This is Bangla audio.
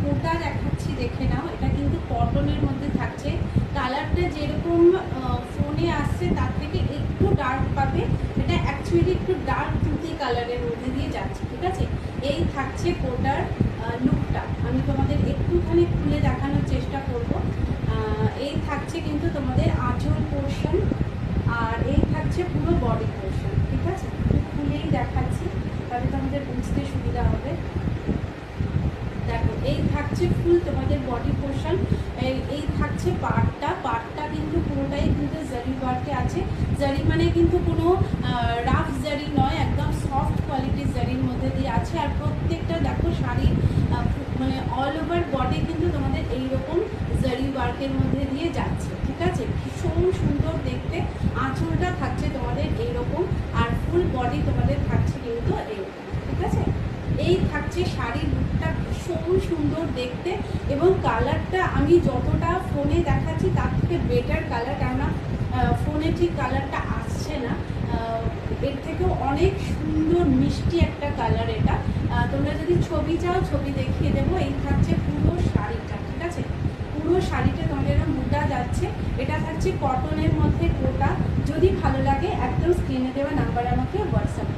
কোটা দেখাচ্ছি, দেখে নাও। এটা কিন্তু কটনের মধ্যে থাকছে। কালারটা যেরকম ফোনে আসছে তার থেকে একটু ডার্ক পাবে। এটা অ্যাকচুয়ালি একটু ডার্ক তুঁতে কালারের মধ্যে দিয়ে যাচ্ছে, ঠিক আছে। এই থাকছে কোটার লুকটা। আমি তোমাদের একটুখানি খুলে দেখানোর চেষ্টা করব। এই থাকছে কিন্তু তোমাদের আঁচল পোর্শন, আর এই থাকছে পুরো বডি পোর্শন, ঠিক আছে। খুলেই দেখাচ্ছি তাহলে তোমাদের বুঝতে সুবিধা হবে। দেখো, এই থাকছে ফুল তোমাদের বডি পোর্শন। এই থাকছে পার্টটা কিন্তু পুরোটাই কিন্তু জারি ওয়ার্কে আছে। জারি মানে কিন্তু কোনো রাফ জারি নয়, একদম সফট কোয়ালিটির জারির মধ্যে দিয়ে আছে। আর প্রত্যেকটা দেখো শাড়ির মানে অল ওভার বডি কিন্তু তোমাদের এইরকম জারি ওয়ার্কের মধ্যে দিয়ে যাচ্ছে, ঠিক আছে। ভীষণ সুন্দর দেখতে। আঁচলটা থাকছে তোমাদের এইরকম, আর ফুল বডি তোমাদের থাকছে কিন্তু এইরকম, ঠিক আছে। এই থাকছে শাড়ির লুকটা, ভীষণ সুন্দর দেখতে। এবং কালারটা আমি যতটা ফোনে দেখাচ্ছি তার থেকে বেটার কালার, কেননা ফোনে ঠিক কালারটা আসছে না। এর থেকেও অনেক সুন্দর মিষ্টি একটা কালার এটা। তোমরা যদি ছবি চাও ছবি দেখিয়ে দেবো। এই থাকছে পুরো শাড়িটা, ঠিক আছে। পুরো শাড়িটা তোমাদের মুডা যাচ্ছে। এটা থাকছে কটনের মধ্যে কোটা। যদি ভালো লাগে একদম স্ক্রিনে দেওয়া নাম্বার আমাকে হোয়াটসঅ্যাপ